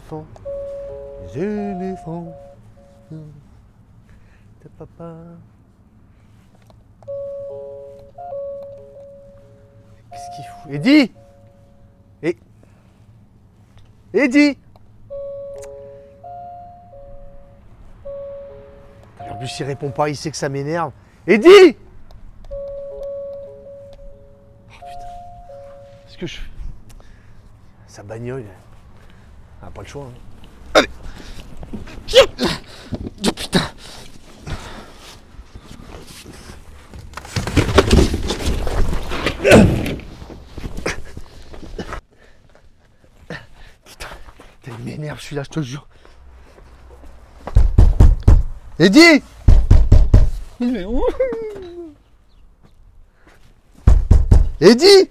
Son éléphants de papa. Qu'est-ce qu'il fout? Eddie! Eddie! En plus, il répond pas, il sait que ça m'énerve. Eddie! Oh putain. Qu'est-ce que je fais? Sa bagnole. Ah, pas le choix. Hein. Allez! Oh putain! Putain, il m'énerve celui-là, je te jure. Eddie! Il est où? Eddie!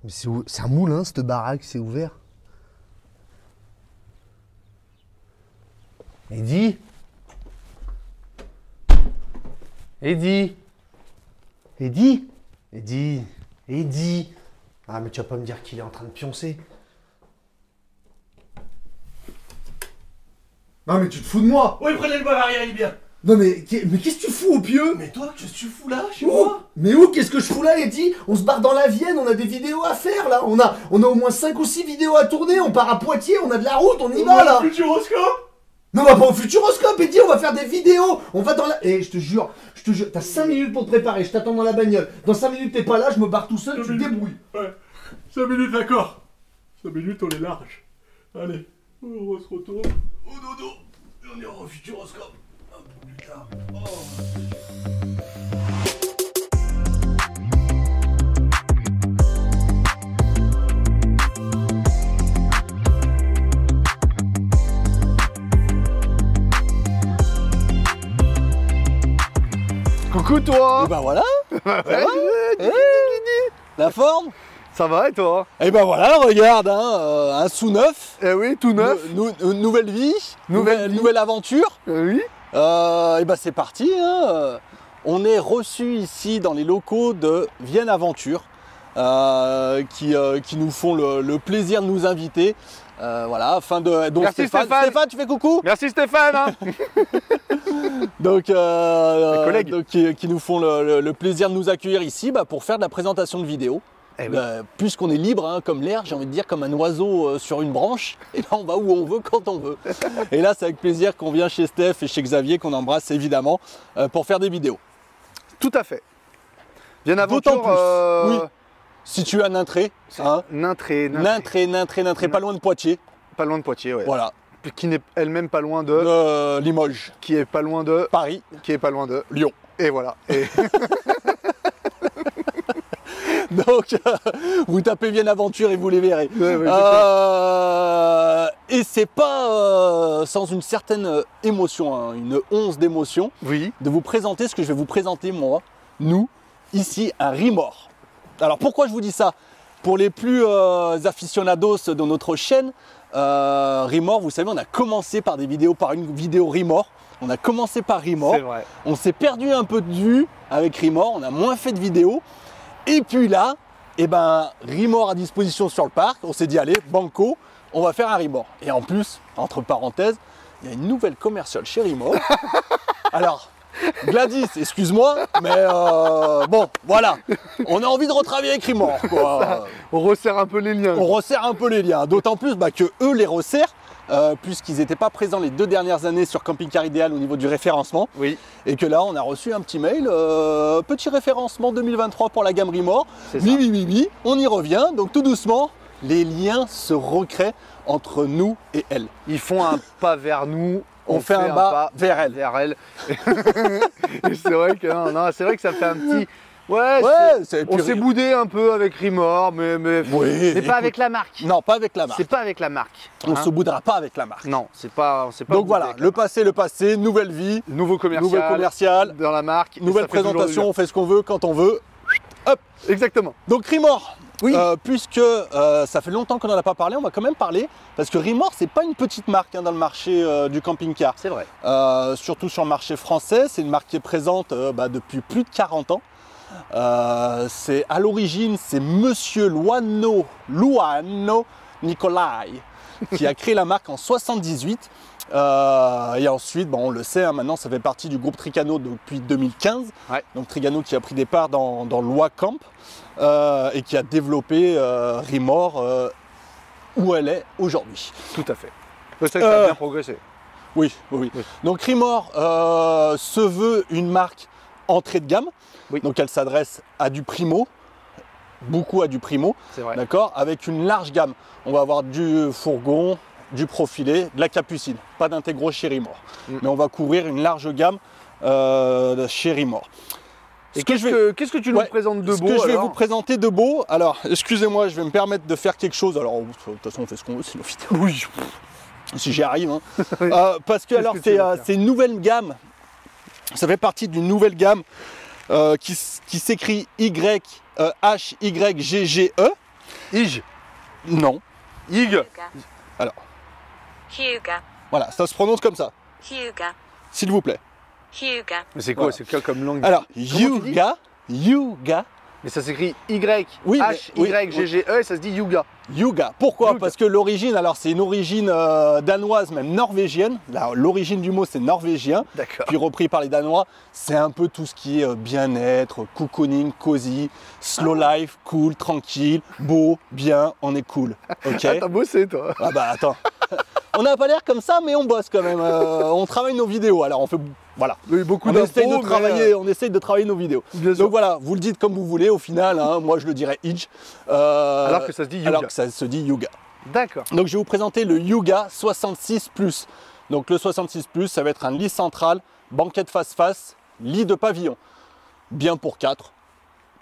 Mais c'est un moulin, cette baraque, c'est ouvert. Eddie? Eddie? Eddie? Eddie? Eddie? Ah, mais tu vas pas me dire qu'il est en train de pioncer. Non, mais tu te fous de moi! Oui, prenez le Bavaria, il est bien. Non, mais qu'est-ce que tu fous au pieu? Mais toi, qu'est-ce que tu fous là, chez Où? moi? Mais où? Qu'est-ce que je fous là, Eddie? On se barre dans la Vienne, on a des vidéos à faire là. On a au moins 5 ou 6 vidéos à tourner. On part à Poitiers, on a de la route, on y va là. Futuroscope? Non, on va pas au Futuroscope, Eddie, on va faire des vidéos. On va dans la. Eh, je te jure, t'as 5 minutes pour te préparer. Je t'attends dans la bagnole. Dans 5 minutes, t'es pas là, je me barre tout seul, tu te débrouilles. Ouais. 5 minutes, d'accord. 5 minutes, on est large. Allez, on se retourne au dodo. Et on ira au Futuroscope. Un peu plus tard. Coucou toi. Et ben voilà, Ouais, la forme. ça va et toi? Et ben voilà, regarde, hein, un sous neuf, Eh oui, tout neuf. nouvelle vie, Nouvelle vie. nouvelle aventure. Oui. Et ben c'est parti. Hein. On est reçu ici dans les locaux de Vienne Aventure, qui nous font le plaisir de nous inviter. Voilà, afin de. Donc Merci Stéphane. Stéphane, tu fais coucou. Merci Stéphane. Hein. Donc, collègues. donc qui nous font le plaisir de nous accueillir ici pour faire de la présentation de vidéos. Eh oui. Puisqu'on est libre, hein, comme l'air, j'ai envie de dire, comme un oiseau sur une branche, et là on va où on veut, quand on veut. Et là c'est avec plaisir qu'on vient chez Steph et chez Xavier, qu'on embrasse évidemment, pour faire des vidéos. Tout à fait. Vienne Aventure. D'autant plus, oui. Situé à Nintré, hein, Nintré. pas loin de Poitiers, Pas loin de Poitiers, ouais. voilà, Qui n'est elle-même pas loin de. Limoges, Qui est pas loin de. Paris, Qui est pas loin de. Lyon. Et voilà. Et... Donc, vous tapez Vienne Aventure et vous les verrez. Ouais, ouais, et c'est pas sans une certaine émotion, hein, une once d'émotion, oui. de vous présenter ce que je vais vous présenter, moi, nous, ici, un Rimor. Alors, pourquoi je vous dis ça? Pour les plus aficionados de notre chaîne, Rimor, vous savez, on a commencé par une vidéo Rimor. On a commencé par Rimor. C'est vrai. On s'est perdu un peu de vue avec Rimor, on a moins fait de vidéos. Et puis là, eh ben, Rimor à disposition sur le parc, on s'est dit allez, banco, on va faire un Rimor. Et en plus, entre parenthèses, il y a une nouvelle commerciale chez Rimor. Alors, Gladys, excuse-moi, mais bon, voilà, on a envie de retravailler avec Rimor, quoi. On resserre un peu les liens. On resserre un peu les liens, d'autant plus que eux les resserrent, puisqu'ils n'étaient pas présents les 2 dernières années sur Camping Car Idéal au niveau du référencement. Oui. Et que là, on a reçu un petit mail, petit référencement 2023 pour la gamme Rimor. C'est ça. Oui, on y revient. Donc tout doucement, les liens se recréent entre nous et elle. Ils font un pas vers nous. On fait un pas vers elle. Et c'est vrai que c'est vrai que ça fait un petit. Ouais, on s'est boudé un peu avec Rimor, mais Oui, c'est pas avec la marque. Non, pas avec la marque. C'est pas avec la marque. On se boudera pas avec la marque. Non, c'est pas. Donc voilà, le passé, nouvelle vie, nouveau commercial, dans la marque. nouvelle présentation, on fait ce qu'on veut quand on veut. Hop. Exactement. Donc Rimor, Oui. Puisque ça fait longtemps qu'on n'en a pas parlé, on va quand même parler, parce que Rimor, c'est pas une petite marque dans le marché du camping-car. C'est vrai. Surtout sur le marché français, c'est une marque qui est présente depuis plus de 40 ans. C'est à l'origine, c'est Monsieur Luano Nicolai qui a créé la marque en 78. Et ensuite, on le sait, maintenant ça fait partie du groupe Trigano depuis 2015. Ouais. Donc Trigano qui a pris des parts dans Loa Camp et qui a développé Rimor où elle est aujourd'hui. Tout à fait. C'est ça que ça a bien progressé. Oui. Donc Rimor se veut une marque entrée de gamme. Oui. Donc elle s'adresse à du primo, beaucoup à du primo, C'est vrai. d'accord, avec une large gamme. On va avoir du fourgon, du profilé, de la capucine, pas d'intégro chez Rimor. Mais on va couvrir une large gamme chez Rimor. Et qu'est-ce que tu nous présentes de beau? Ce que je vais vous présenter de beau, alors excusez-moi, je vais me permettre de faire quelque chose. Alors, de toute façon, on fait ce qu'on veut, c'est nos vidéos. Oui. Si j'y arrive. Hein. Oui. Parce que alors c'est une nouvelle gamme. Ça fait partie d'une nouvelle gamme qui s'écrit H-Y-G-G-E. Ige. Non. Ige. Alors, Hyuga. voilà, ça se prononce comme ça, Hyuga. s'il vous plaît. Hyuga. Mais c'est quoi? Voilà. C'est quoi comme langue? Alors, Comment tu dis Yuga. Mais ça s'écrit Y, Oui, mais- H, Y, G, G, E et ça se dit Yuga. Yuga. Pourquoi? Yuga. Parce que l'origine, alors c'est une origine danoise, même norvégienne. L'origine du mot c'est norvégien, D'accord. puis repris par les Danois. C'est un peu tout ce qui est bien-être, cocooning, cozy, slow life, cool, tranquille, beau, bien, on est cool. Ok. Ah, t'as bossé toi. Ah bah attends. On n'a pas l'air comme ça, mais on bosse quand même. On travaille nos vidéos. Alors on fait, voilà. Oui, beaucoup On essaye d'infos, de travailler, on essaye de travailler nos vidéos. Bien sûr. Donc voilà, vous le dites comme vous voulez. Au final, hein, moi je le dirais Idge. Alors que ça se dit Yuga. Alors que ça se dit Yuga. D'accord. Donc je vais vous présenter le Yuga 66+. Donc le 66+, ça va être un lit central, banquette face-face, lit de pavillon. Bien pour 4.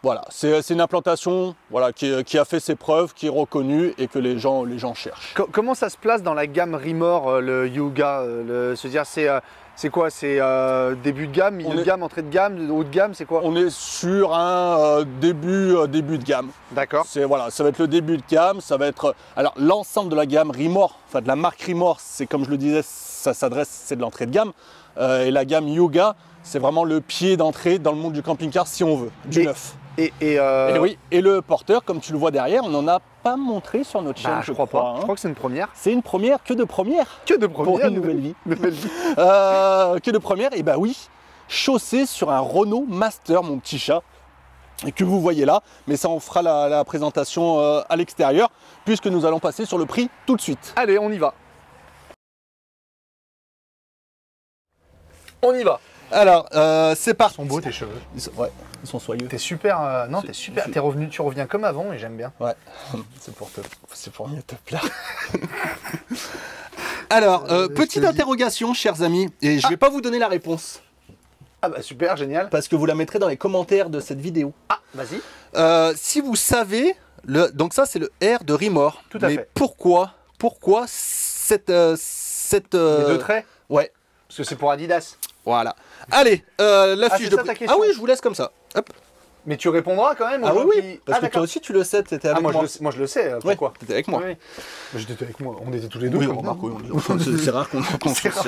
Voilà, c'est une implantation voilà, qui a fait ses preuves, qui est reconnue et que les gens cherchent. Comment ça se place dans la gamme Rimor, le Yuga se dire c'est quoi? C'est début de gamme, milieu de gamme, entrée de gamme, haut de gamme, c'est quoi? On est sur un début de gamme. D'accord. Voilà, ça va être le début de gamme, ça va être... Alors l'ensemble de la gamme Rimor, enfin de la marque Rimor, c'est comme je le disais, ça s'adresse, c'est de l'entrée de gamme. Et la gamme Yuga, c'est vraiment le pied d'entrée dans le monde du camping-car si on veut, du neuf. Et oui, et le porteur, comme tu le vois derrière, on n'en a pas montré sur notre chaîne, je crois pas. hein. Je crois que c'est une première. C'est une première, que de première. Que de Pour première. une nouvelle vie. Nouvelle vie. Que de première, et bah oui, chaussé sur un Renault Master, mon petit chat, et que vous voyez là, mais ça on fera la présentation à l'extérieur, puisque nous allons passer sur le prix tout de suite. Allez, on y va. On y va. Alors, c'est parti. Ils sont beaux tes cheveux. Ils sont soyeux. T'es super. Non, t'es super. T'es revenu, tu reviens comme avant et j'aime bien. Ouais, c'est pour mieux te plaire. Alors, petite interrogation, chers amis, et je vais pas vous donner la réponse, Ah bah super, génial. parce que vous la mettrez dans les commentaires de cette vidéo. Ah, vas-y. Si vous savez, donc ça c'est le R de Rimor. Tout à mais fait. Pourquoi cette Les deux traits. Ouais, Parce que c'est pour Adidas. voilà. Allez, la fiche c'est de ça prix. ta question. Ah oui, je vous laisse comme ça. Hop. Mais tu répondras quand même aux Ah gens oui, oui, qui... parce Ah que toi d'accord. aussi tu le sais, t'étais avec Ah, moi. moi je le sais. Ouais, Pourquoi? t'étais avec moi. Oui. Mais j'étais avec moi. On était tous les deux. Oui, quand même. remarque, oui, c'est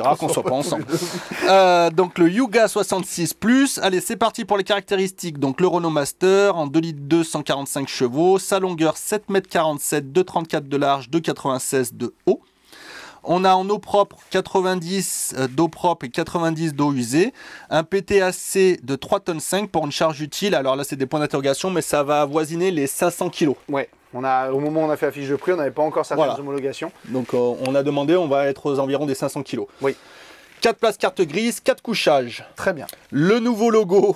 rare qu'on soit pas ensemble. tous les deux. Donc le Yuga 66+, allez c'est parti pour les caractéristiques. Donc le Renault Master en 2 litres 2, 145 chevaux, sa longueur 7,47 m, 2,34 de large, 2,96 de haut. On a en eau propre 90 d'eau propre et 90 d'eau usée. Un PTAC de 3,5 tonnes pour une charge utile. Alors là, c'est des points d'interrogation, mais ça va avoisiner les 500 kg. Ouais. Au moment où on a fait la fiche de prix, on n'avait pas encore certaines Voilà. homologations. Donc on a demandé, on va être aux environs des 500 kg. Oui. 4 places carte grise, 4 couchages. Très bien. Le nouveau logo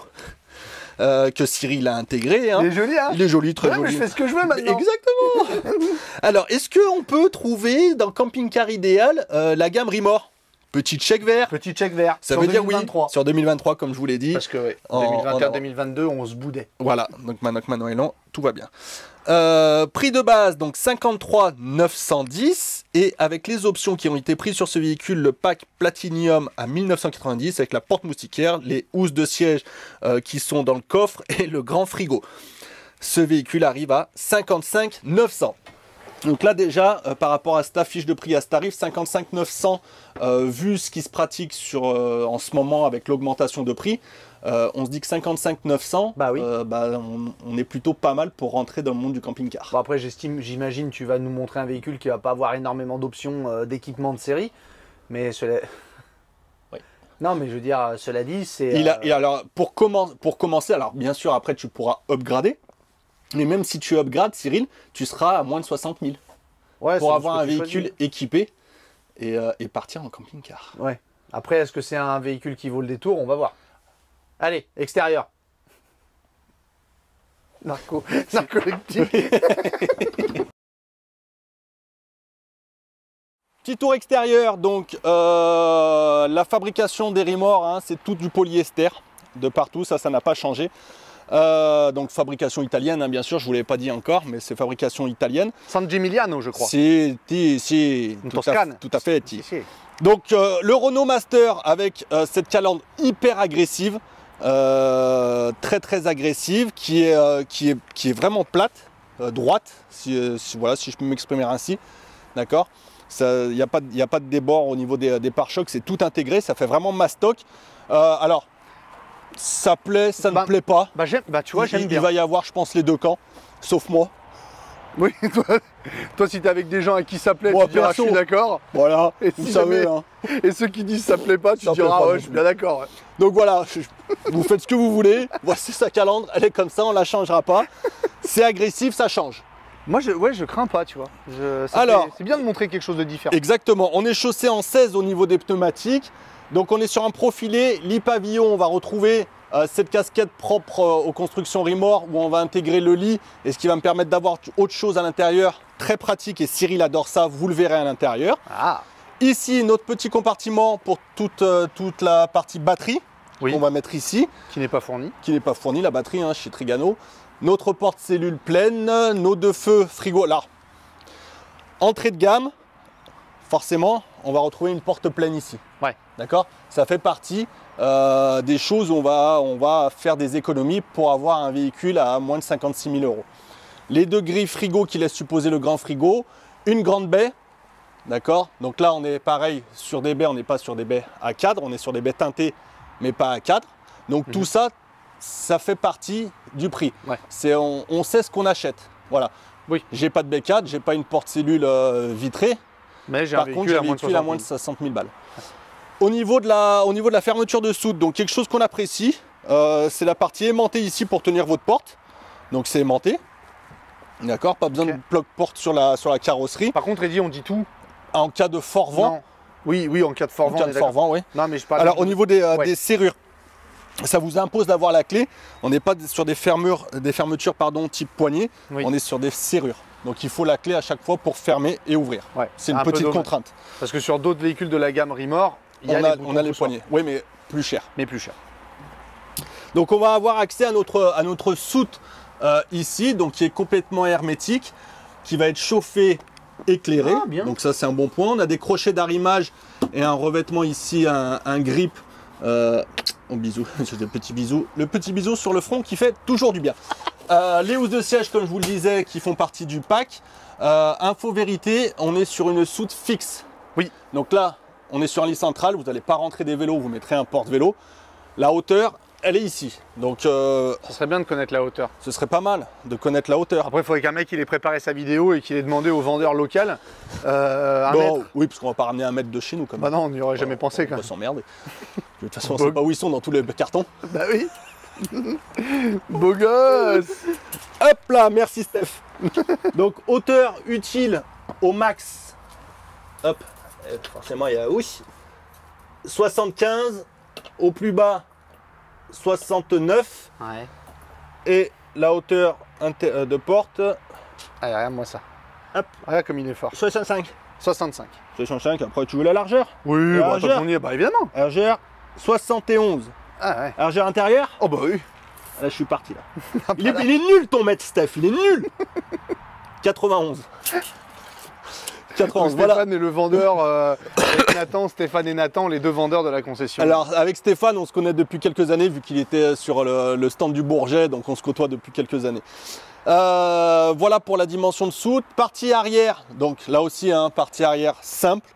que Cyril a intégré. Hein. Il est joli, hein? Il est joli, très Ouais, mais joli. je fais ce que je veux maintenant. Exactement. Alors, est-ce qu'on peut trouver dans Camping Car Idéal la gamme Rimor? Petit chèque vert. Petit check vert. Ça sur veut dire 2023. oui sur 2023, comme je vous l'ai dit. Parce que ouais, En- 2021-2022, on se boudait. Voilà, donc maintenant et non, tout va bien. Prix de base, donc 53 910. Et avec les options qui ont été prises sur ce véhicule, le pack Platinum à 1990 avec la porte moustiquaire, les housses de siège qui sont dans le coffre et le grand frigo. ce véhicule arrive à 55 900. Donc là déjà, par rapport à cette fiche de prix, à ce tarif, 55 900, vu ce qui se pratique en ce moment avec l'augmentation de prix, on se dit que 55 900, bah oui. On est plutôt pas mal pour rentrer dans le monde du camping-car. Bon après j'imagine tu vas nous montrer un véhicule qui va pas avoir énormément d'options d'équipement de série, mais cela... Oui. Non mais je veux dire, cela dit, c'est... Et alors pour commencer, alors bien sûr après tu pourras upgrader, mais même si tu upgrades, Cyril, tu seras à moins de 60 000 ouais, pour avoir un véhicule équipé et partir en camping-car. Ouais. Après, est-ce que c'est un véhicule qui vaut le détour? On va voir. Allez, extérieur. Narcoleptique. Petit tour extérieur, donc la fabrication des remords, hein, c'est tout du polyester de partout, ça n'a pas changé. Donc fabrication italienne, hein, bien sûr, je ne vous l'avais pas dit encore, mais c'est fabrication italienne. San Gimigliano, je crois. C'est Toscane. Tout à fait. Si. Donc le Renault Master avec cette calandre hyper agressive, très agressive, qui est vraiment plate, droite, si je peux m'exprimer ainsi, d'accord. Il n'y a pas de débord au niveau des pare-chocs, c'est tout intégré, ça fait vraiment mastoc. Alors, ça plaît, ça ne plaît pas. Tu vois, j'aime bien. Il va y avoir, je pense, les deux camps, sauf moi. Oui, toi si t'es avec des gens à qui ça plaît, moi, tu diras je suis d'accord. Voilà, et vous savez. Hein. Et ceux qui disent ça plaît pas, tu diras ouais, je suis bien d'accord. Ouais. Donc voilà, vous faites ce que vous voulez. Voici sa calandre, elle est comme ça, on la changera pas. C'est agressif, ça change. Moi, je crains pas, tu vois. Alors, c'est bien de montrer quelque chose de différent. Exactement. On est chaussé en 16 au niveau des pneumatiques. Donc, on est sur un profilé. Lit-pavillon, on va retrouver cette casquette propre aux constructions Rimor où on va intégrer le lit et ce qui va me permettre d'avoir autre chose à l'intérieur. Très pratique et Cyril adore ça, vous le verrez à l'intérieur. Ah. Ici, notre petit compartiment pour toute la partie batterie qu'on va mettre ici. Qui n'est pas fournie. Qui n'est pas fournie, la batterie hein, chez Trigano. Notre porte-cellule pleine, nos deux feux frigo. Là, entrée de gamme, forcément, on va retrouver une porte pleine ici. Ouais. D'accord. Ça fait partie des choses où on va faire des économies pour avoir un véhicule à moins de 56 000 €. Les deux grilles frigo qui laissent supposer le grand frigo, une grande baie. D'accord. Donc là, on est pareil sur des baies, on n'est pas sur des baies à cadre, on est sur des baies teintées, mais pas à cadre. Donc tout ça, ça fait partie du prix. Ouais. On sait ce qu'on achète. Voilà. Oui. J'ai pas de B4, j'ai pas une porte-cellule vitrée. Mais j'ai Par contre, j'ai un véhicule à moins de 60 000 balles. Au niveau de la fermeture de soute, donc quelque chose qu'on apprécie, c'est la partie aimantée ici pour tenir votre porte. Donc c'est aimanté. D'accord, pas besoin de bloc porte sur la carrosserie. Par contre, Eddy, on dit tout. En cas de fort vent. Non. Oui, en cas de fort vent. En cas de fort vent, oui. Non, mais je parle. Alors au niveau des serrures, ça vous impose d'avoir la clé. On n'est pas sur des fermetures type poignée. Oui. On est sur des serrures. Donc il faut la clé à chaque fois pour fermer et ouvrir. Ouais, c'est une petite contrainte. Parce que sur d'autres véhicules de la gamme Rimor, on a les poignées. Oui, mais plus cher. Donc on va avoir accès à notre soute ici, donc qui est complètement hermétique, qui va être chauffé, éclairé. Ah, donc ça c'est un bon point. On a des crochets d'arrimage et un revêtement ici, un grip. Bisou, le petit bisou sur le front qui fait toujours du bien. Les housses de siège, comme je vous le disais, qui font partie du pack. Info vérité, on est sur une soute fixe. Oui. Donc là, on est sur un lit central, vous n'allez pas rentrer des vélos, vous mettrez un porte-vélo. La hauteur, elle est ici. Donc, ce serait bien de connaître la hauteur. Ce serait pas mal de connaître la hauteur. Après, il faudrait qu'un mec il ait préparé sa vidéo et qu'il ait demandé au vendeur local oui, parce qu'on va pas ramener un mètre de chez nous. Comme bah non, on n'y aurait jamais pensé. On va s'emmerder. De toute façon, on sait pas où ils sont dans tous les cartons. Bah oui. Beau gosse. Hop là, merci Steph. Donc, hauteur utile au max. Hop. Forcément, il y a 75. Au plus bas, 69. Ouais. Et la hauteur de porte. Allez, regarde-moi ça. Hop. Regarde comme il est fort. 65. 65. 65. Après, tu veux la largeur? Oui, bah, on y est, bah évidemment. Largeur 71. Ah ouais. Largeur intérieure? Oh bah oui. Là, je suis parti là. il est nul ton mètre, Steph. Il est nul. 91. 91, Stéphane voilà. est le vendeur, avec Nathan, Stéphane et Nathan, les deux vendeurs de la concession. Alors avec Stéphane, on se connaît depuis quelques années vu qu'il était sur le stand du Bourget, donc on se côtoie depuis quelques années. Voilà pour la dimension de soute. Partie arrière, donc là aussi, hein, partie arrière simple.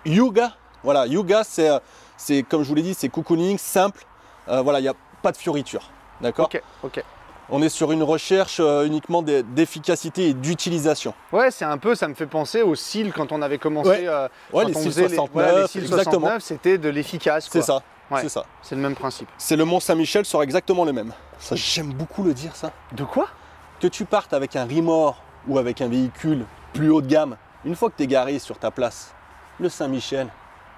Yuga, voilà, Yuga c'est comme je vous l'ai dit, c'est cocooning simple. Voilà, il n'y a pas de fioriture, d'accord. Ok, ok. On est sur une recherche uniquement d'efficacité et d'utilisation. Ouais, c'est un peu, ça me fait penser aux cils quand on avait commencé. Ouais. Ouais, quand les on cils faisait 69, voilà, les cils exactement. 69, c'était de l'efficace. C'est quoi. ça, Ouais. c'est ça. C'est le même principe. C'est le Mont Saint-Michel sera exactement le même. Ça, j'aime beaucoup le dire ça. De quoi? Que tu partes avec un Rimor ou avec un véhicule plus haut de gamme, une fois que tu es garé sur ta place, le Saint-Michel,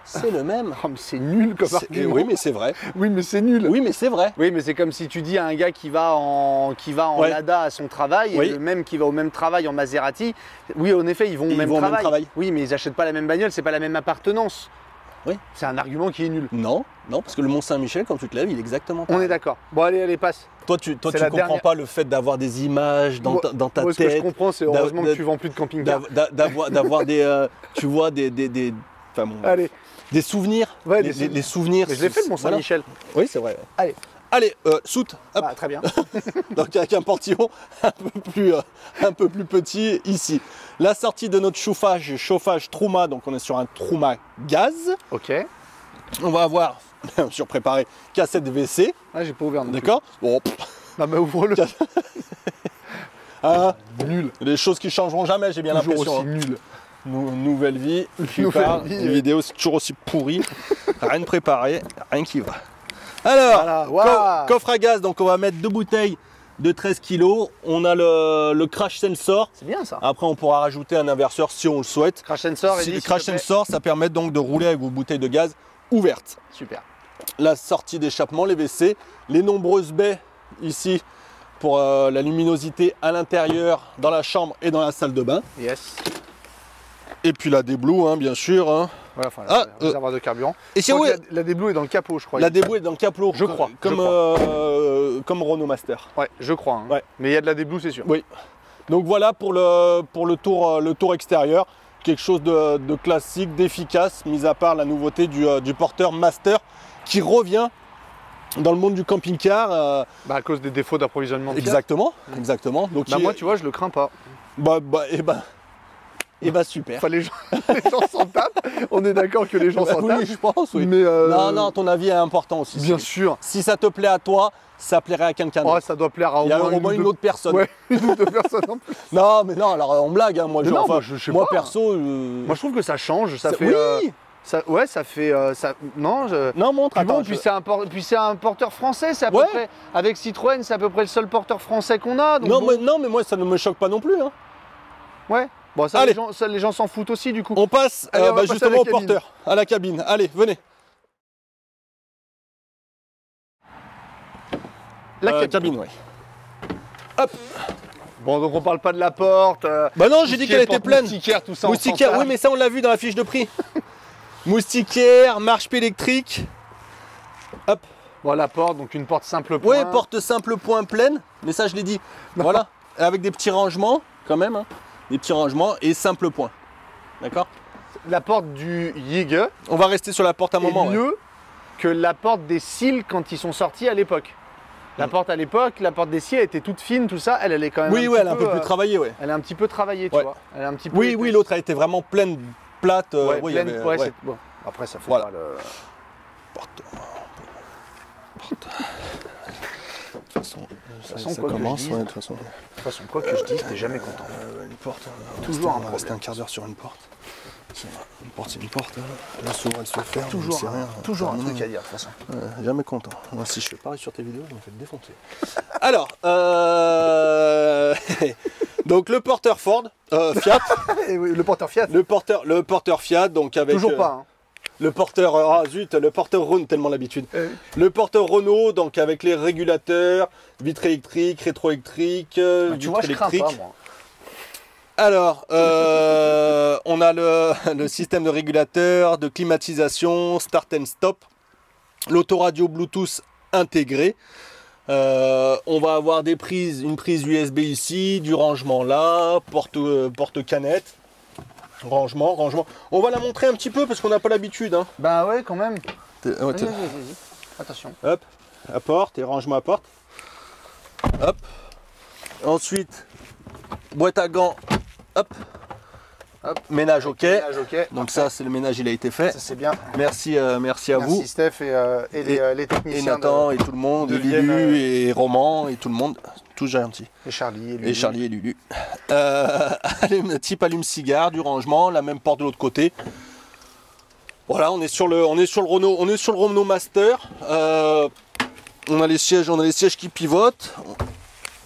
c'est le même. Oh, mais c'est nul comme argument. Oui, mais c'est vrai. Oui, mais c'est nul. Oui, mais c'est vrai. Oui, mais c'est comme si tu dis à un gars qui va en Ouais. Lada à son travail Oui. et le même qui va au même travail en Maserati. Oui, en effet, ils vont au même travail. Oui, mais ils achètent pas la même bagnole, c'est pas la même appartenance. Oui. C'est un argument qui est nul. Non, non, parce que le Mont Saint-Michel, quand tu te lèves, il est exactement On pareil. est d'accord. Bon, allez, passe. Toi, tu C'est la comprends dernière. pas le fait d'avoir des images dans ta Moi, ce que je tête, comprends, c'est heureusement que tu vends plus de camping-car. d'avoir des, tu vois, enfin, bon, Allez, des souvenirs. Ouais, les souvenirs. mais je l'ai fait le Mont voilà. Saint-Michel. Oui, c'est vrai. Allez. Allez, soute. Hop. Ah, très bien. Donc avec un portillon un peu plus petit ici. La sortie de notre chauffage Truma, donc on est sur un Truma gaz. Ok. On va avoir, bien sûr préparé, cassette WC, Ah, j'ai pas ouvert non plus. d'accord. Bon, Non, mais ouvre-le. hein, Nul. des choses qui changeront jamais, j'ai bien Toujours l'impression. aussi nul. Nouvelle vie, tu Nouvelle parles, vie, une vidéo c'est toujours aussi pourri, rien de préparé, rien qui va. Alors, Voilà, waouh. coffre à gaz, donc on va mettre 2 bouteilles de 13 kg. On a le crash sensor. C'est bien ça. Après, on pourra rajouter un inverseur si on le souhaite. Crash sensor, Si Eddie, le s'il crash te plaît. sensor, ça permet donc de rouler avec vos bouteilles de gaz ouvertes. Super. La sortie d'échappement, les WC, les nombreuses baies ici pour la luminosité à l'intérieur, dans la chambre et dans la salle de bain. Yes. Et puis la déblue, hein, bien sûr. Hein. Ouais, enfin, Ah, le réservoir de carburant. Et Je c'est crois où que la déblue est dans le capot, je crois. la déblue est dans le capot, Je crois, comme, je comme Renault Master. Ouais, je crois. Hein. Ouais. Mais il y a de la déblue, c'est sûr. Oui. Donc voilà pour le tour extérieur. Quelque chose de classique, d'efficace, mis à part la nouveauté du porteur Master qui revient dans le monde du camping-car. Bah, à cause des défauts d'approvisionnement. de Fiat. Exactement, exactement. Donc Bah, moi, tu vois, je le crains pas. Super. Enfin, les gens s'en tapent. On est d'accord que les gens s'en tapent. Oui, je pense, oui. Mais Non, ton avis est important aussi. bien sûr. Si ça te plaît à toi, ça plairait à quelqu'un Oh, d'autre. ça doit plaire à Il y a au moins ou une deux- autre personne. Ouais, une ou deux personnes en plus. Non, mais non, alors on blague. Hein. Moi, Mais je, non, enfin, moi, je sais moi pas. perso. Moi, je trouve que ça change. Ça ça- fait. oui. Ouais, ça fait. Non, je. Non, montre. Puis bon, Attends, puis je- c'est un porteur français, c'est à Ouais. peu près. Avec Citroën, c'est à peu près le seul porteur français qu'on a. Donc non, bon, mais moi, ça ne me choque pas non plus. Hein. ouais. Bon, ça, Allez. les gens s'en foutent aussi du coup. On passe Allez, on va passer à justement la au cabine. porteur, à la cabine. Allez, venez. La cabine, oui. Bon, donc on parle pas de la porte. Bah non, j'ai dit qu'elle était pleine. Moustiquaire, tout ça. on Moustiquaire, s'en tape. oui, mais ça, on l'a vu dans la fiche de prix. Moustiquaire, marche électrique. Hop. Bon, la porte, donc une porte simple point. Ouais, porte simple point pleine. Mais ça, je l'ai dit. Voilà. Avec des petits rangements, quand même. Hein. Des petits rangements et simple point. D'accord. La porte du Yige On va rester sur la porte un moment. est ouais. mieux que la porte des cils quand ils sont sortis à l'époque. La porte à l'époque, la porte des cils, elle était toute fine, tout ça. Elle est quand même. Oui, un ouais, petit elle est un peu plus travaillée, ouais. Elle est un petit peu travaillée, tu Ouais. vois. Elle est un petit peu. Oui, oui, l'autre a été vraiment pleine, plate. Ouais, oui, il y pleine, avait- ouais, ouais. c'est- bon. Après, ça fait Voilà. pas le. Porte. De toute façon, façon, ça quoi que commence. je dise. Ouais, de toute façon. De toute façon, quoi que je dise, t'es jamais content. Une porte. Toujours un on va rester un quart d'heure sur une porte. Une porte, c'est une porte. Hein. Elle s'ouvre, elle se ferme. Toujours, c'est rien. toujours un Terminé. truc à dire, de toute façon. Jamais content. Moi, si je fais pareil sur tes vidéos, je me fais défoncer. Alors, donc le porteur Ford, Fiat, Et oui, le porteur Fiat, le porteur Fiat, donc avec toujours pas. Hein. le porteur, le porteur Renault, tellement l'habitude. Le porteur Renault, donc avec les régulateurs, vitre électrique, rétroélectrique, Bah, tu vitre vois, je crains électrique. pas, moi. Alors, on a le système de régulateur, de climatisation, start and stop, l'autoradio Bluetooth intégré. On va avoir des prises, une prise USB ici, du rangement là, porte canette. Rangement. On va la montrer un petit peu parce qu'on n'a pas l'habitude. Hein. Bah ouais, quand même. Vas-y. Attention. Hop, à porte et rangement à porte. Hop. Ensuite, boîte à gants. Hop. Hop. Ménage ok. Ménage ok. Donc ça, c'est le ménage, il a été fait. Ça c'est bien. Merci à vous. Merci Steph et les Et techniciens. Nathan et tout le monde, de et Vienne, Lulu et Roman et tout le monde. Tout gentil. Et Charlie. Et Charlie et Lulu. Type allume-cigare, du rangement, la même porte de l'autre côté. Voilà, on est sur le Renault Master. On a les sièges qui pivotent.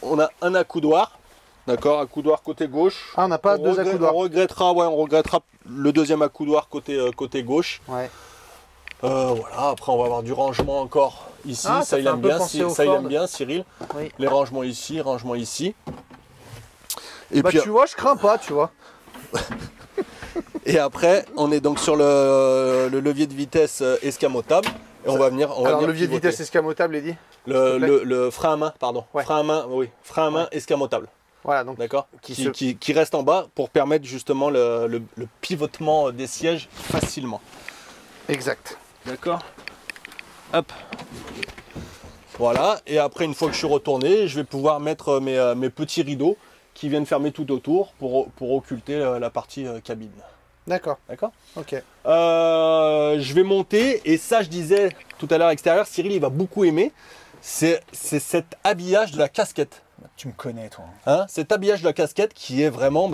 On a un accoudoir. D'accord, accoudoir côté gauche. Ah, on n'a pas deux accoudoirs. On regrettera le deuxième accoudoir côté gauche. Ouais. Voilà, après on va avoir du rangement encore ici, Ah, ça il aime bien Cyril. Oui. Les rangements ici, Et Bah puis tu vois, je crains pas, tu vois. et après on est donc sur le levier de vitesse escamotable et on va venir Alors levier de pivoter. vitesse escamotable, Eddy. le frein à main, pardon. Ouais. Frein à main escamotable. Voilà, donc D'accord, Qui qui reste en bas pour permettre justement le pivotement des sièges facilement. exact. D'accord. Hop. Voilà. Et après, une fois que je suis retourné, je vais pouvoir mettre mes petits rideaux qui viennent fermer tout autour pour occulter la partie cabine. D'accord. D'accord. Ok. Je vais monter. Et ça, je disais tout à l'heure extérieur, Cyril, il va beaucoup aimer. C'est cet habillage de la casquette. Tu me connais, toi. Hein, cet habillage de la casquette qui est vraiment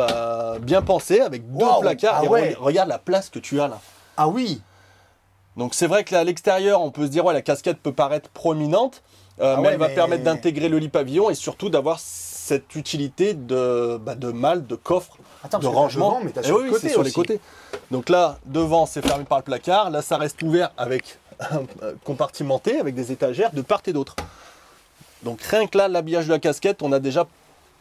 bien pensé avec deux Wow. placards. Ah Et ouais. regarde la place que tu as là. Ah oui. Donc c'est vrai que là, à l'extérieur, on peut se dire ouais, la casquette peut paraître prominente, mais ouais, elle va mais- permettre d'intégrer le lit pavillon et surtout d'avoir cette utilité de malle, de coffre, Attends, de parce que t'as rangement. devant, mais t'as Eh sur le oui, côté c'est sur les aussi. côtés. Donc là, devant, c'est fermé par le placard. Là, ça reste ouvert avec compartimenté, avec des étagères de part et d'autre. Donc rien que là, l'habillage de la casquette, on a déjà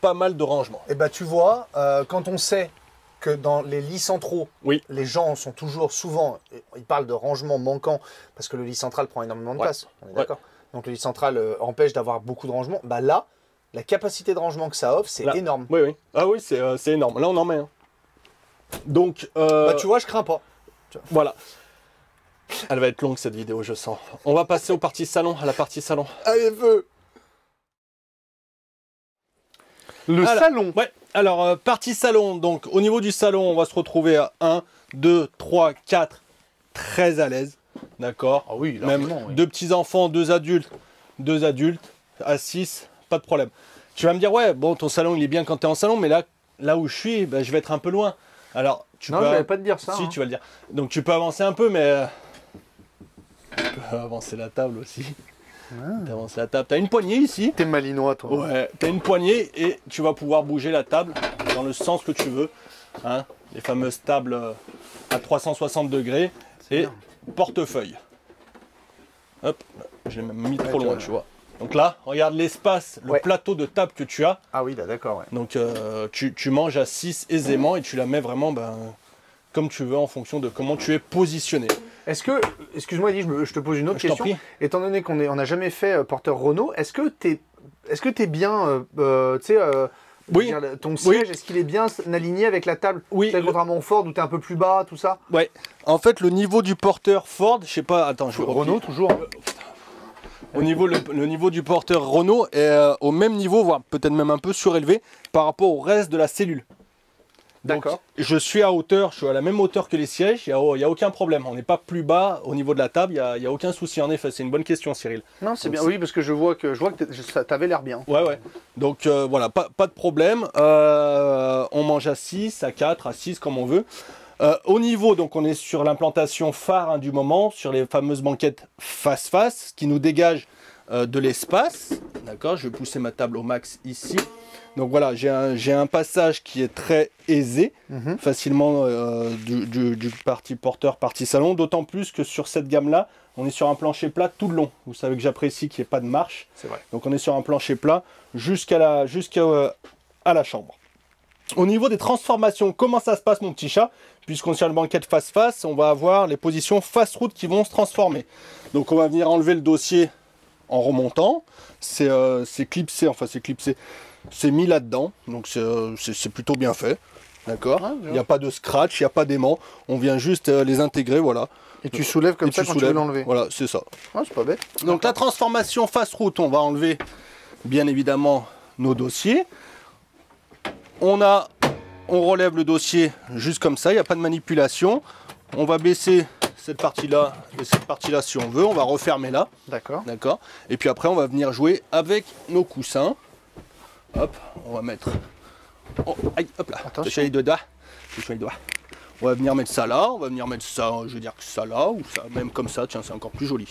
pas mal de rangement. Et bah tu vois, quand on sait que dans les lits centraux, Oui. les gens sont toujours souvent, ils parlent de rangement manquant parce que le lit central prend énormément de Ouais. place. On est d'accord. Donc le lit central empêche d'avoir beaucoup de rangement. Bah là, la capacité de rangement que ça offre, c'est Là. énorme. Oui, oui. Ah oui, c'est énorme. Là, on en met un. Donc, Bah tu vois, je crains pas. voilà. Elle va être longue cette vidéo, je sens. On va passer à la partie salon. Allez, feu. Le Alors, salon. Ouais, alors partie salon. Donc au niveau du salon, on va se retrouver à 1, 2, 3, 4, très à l'aise. D'accord. Ah oui, Même largement, oui. deux petits-enfants, deux adultes, à 6, pas de problème. Tu vas me dire, ouais, bon, ton salon, il est bien quand tu es en salon, mais là où je suis, bah, je vais être un peu loin. Alors, tu Non, peux... je vais pas te dire ça. Si, hein. tu vas le dire. Donc tu peux avancer un peu, mais... Tu peux avancer la table aussi. T'as avancé la table. T'as une poignée ici. T'es malinois, toi. Ouais, t'as une poignée et tu vas pouvoir bouger la table dans le sens que tu veux. Hein, les fameuses tables à 360 degrés et bien. portefeuille. Hop, j'ai même mis trop tu loin, vois. tu vois. Donc là, regarde l'espace, le Ouais. plateau de table que tu as. Ah oui, là, d'accord, ouais. Donc tu manges à 6 aisément et tu la mets vraiment comme tu veux en fonction de comment tu es positionné. Est-ce que, excuse-moi Eddie, je te pose une autre Je t'en question. prie. Étant donné qu'on n'a jamais fait porteur Renault, est-ce que t'es bien, tu sais, Oui. je veux dire, ton siège, est-ce qu'il est bien aligné avec la table? Oui, Tu sais, contrairement au Ford où t'es un peu plus bas, tout ça. Ouais, en fait le niveau du porteur Ford, je sais pas, attends, je vais Renault toujours. Au niveau, le niveau du porteur Renault est au même niveau, voire peut-être même un peu surélevé par rapport au reste de la cellule. Donc, D'accord. je suis à la même hauteur que les sièges, il n'y a aucun problème. On n'est pas plus bas au niveau de la table, il n'y a aucun souci. En effet, c'est une bonne question, Cyril. Non, c'est Donc, bien. Oui, parce que je vois que t'avais l'air bien. Ouais, ouais. Donc voilà, pas de problème. On mange à 6, à 4, à 6, comme on veut. Au niveau, donc on est sur l'implantation phare du moment, sur les fameuses banquettes face-face, qui nous dégagent de l'espace. D'accord, je vais pousser ma table au max ici. Donc voilà, j'ai un passage qui est très aisé, facilement du parti porteur, partie salon, d'autant plus que sur cette gamme-là, on est sur un plancher plat tout le long. Vous savez que j'apprécie qu'il n'y ait pas de marche. C'est vrai. Donc on est sur un plancher plat jusqu'à la chambre. Au niveau des transformations, comment ça se passe mon petit chat? Puisqu'on est sur une banquette face-face, on va avoir les positions face-route qui vont se transformer. Donc on va venir enlever le dossier en remontant. C'est clipsé, enfin c'est clipsé. C'est mis là-dedans, donc c'est plutôt bien fait. D'accord. Ah, Il n'y a pas de scratch, il n'y a pas d'aimant. On vient juste les intégrer, voilà. Et tu soulèves comme Et ça quand tu veux soulèves. l'enlever. Voilà, c'est ça. Ah, c'est pas bête. Donc la transformation face route, on va enlever bien évidemment nos dossiers. On relève le dossier juste comme ça, il n'y a pas de manipulation. On va baisser cette partie-là et cette partie-là si on veut. On va refermer là. D'accord. D'accord. Et puis après, on va venir jouer avec nos coussins. Hop, on va mettre. Oh, aïe, hop là. Attention. Je suis allé de doigts. On va venir mettre ça là. On va venir mettre ça, je veux dire que ça là, ou ça, même comme ça. Tiens, c'est encore plus joli.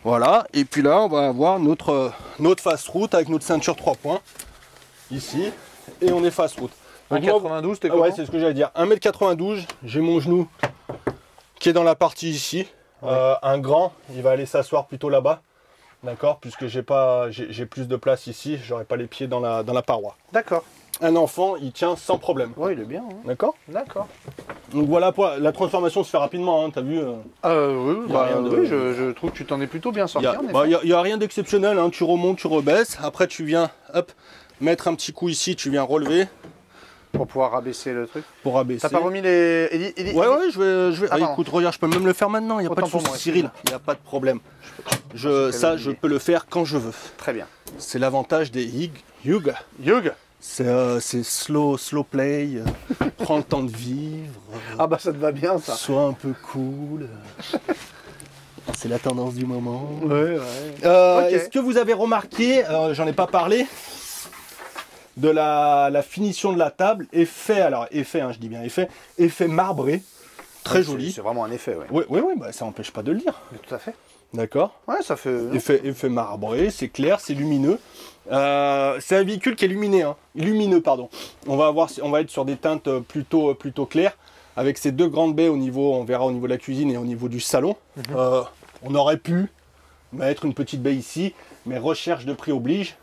Voilà. Et puis là, on va avoir notre face route avec notre ceinture 3 points. Ici. Et on est face route. Donc, 1,92, t'es ouais, comment? c'est ce que j'allais dire. 1,92 m. J'ai mon genou qui est dans la partie ici. Ouais. Un grand, il va aller s'asseoir plutôt là-bas. D'accord, puisque j'ai plus de place ici, j'aurai pas les pieds dans la paroi. D'accord. Un enfant, il tient sans problème. Ouais, il est bien. Hein. D'accord. D'accord. Donc voilà, la transformation se fait rapidement, hein, t'as vu. Oui, Y a rien de- oui, je trouve que tu t'en es plutôt bien sorti. en effet. Il n'y a rien d'exceptionnel, hein. Tu remontes, tu rebaisses. Après, tu viens hop, mettre un petit coup ici, tu viens relever Pour pouvoir rabaisser le truc. pour abaisser. T'as pas remis les. Eddie, Ouais, ouais, je vais. Ah, pardon. Écoute, regarde, je peux même le faire maintenant, il n'y a pas Autant de pour souci, moi, Cyril, il n'y a pas de problème. Ça, je peux le faire quand je veux. Très bien. C'est l'avantage des Hug. Yug. C'est slow play, prends le temps de vivre, Ah bah ça te va bien ça. sois un peu cool. C'est la tendance du moment. Ouais, ouais. Ok. Est-ce que vous avez remarqué, j'en ai pas parlé, de la finition de la table, effet, hein, je dis bien effet marbré, très joli. C'est vraiment un effet, ouais. Oui, bah, ça n'empêche pas de le dire. Mais tout à fait. D'accord. Ouais, ça fait. Effet marbré, c'est clair, c'est lumineux. C'est un véhicule qui est lumineux, pardon. On va être sur des teintes plutôt claires, avec ces deux grandes baies au niveau, on verra au niveau de la cuisine et au niveau du salon. On aurait pu mettre une petite baie ici, mais recherche de prix oblige,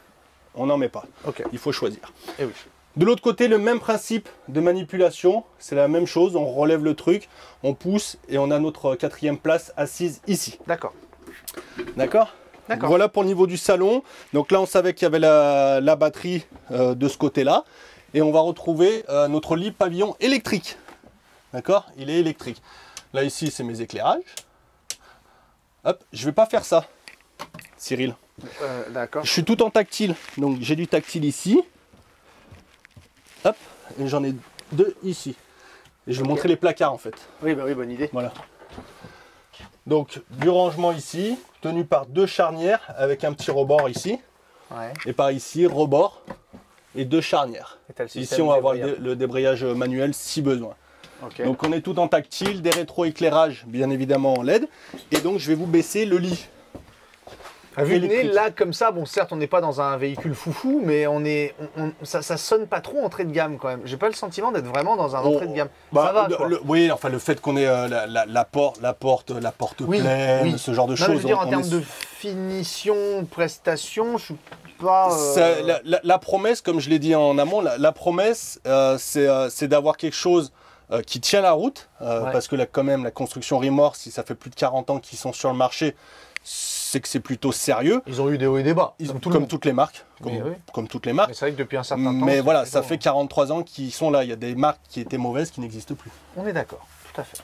on n'en met pas. Ok. Il faut choisir. Et oui. De l'autre côté, le même principe de manipulation, c'est la même chose, on relève le truc, on pousse et on a notre 4e place assise ici. D'accord. D'accord. D'accord. Voilà pour le niveau du salon. Donc là, on savait qu'il y avait la batterie de ce côté-là. Et on va retrouver notre lit pavillon électrique. D'accord. Il est électrique. Là, ici, c'est mes éclairages. Hop, je vais pas faire ça, Cyril. D'accord. Je suis tout en tactile. Donc, j'ai du tactile ici. Hop, et j'en ai 2 ici. Et je vais montrer les placards, en fait. Oui, bah oui, bonne idée. Voilà. Donc, du rangement ici, tenu par 2 charnières avec un petit rebord ici. Ouais. Et par ici, rebord et 2 charnières. Et t'as le système Ici, on va avoir débrayage. le débrayage manuel si besoin. Ok. Donc, on est tout en tactile, des rétroéclairages bien évidemment en LED. Et donc, je vais vous baisser le lit. À vue de nez, électrique. là, comme ça, bon, certes, on n'est pas dans un véhicule foufou, mais ça sonne pas trop entrée de gamme quand même. J'ai pas le sentiment d'être vraiment dans un entrée de gamme. Ça va, quoi. Oui, enfin, le fait qu'on ait la porte Oui, pleine, oui. ce genre de Non, mais choses. je veux dire, en on termes est- de finition, prestation, je suis pas. Ça, la promesse, comme je l'ai dit en amont, la promesse, c'est d'avoir quelque chose qui tient la route, Ouais. parce que là, quand même, la construction Rimor, si ça fait plus de 40 ans qu'ils sont sur le marché, c'est que c'est plutôt sérieux. Ils ont eu des hauts et des bas, comme tout le Comme monde. toutes les marques. Mais oui. Comme toutes les marques. Mais c'est vrai que depuis un certain temps. Mais c'est voilà, plutôt- ça fait 43 ans qu'ils sont là. Il y a des marques qui étaient mauvaises qui n'existent plus. On est d'accord, tout à fait.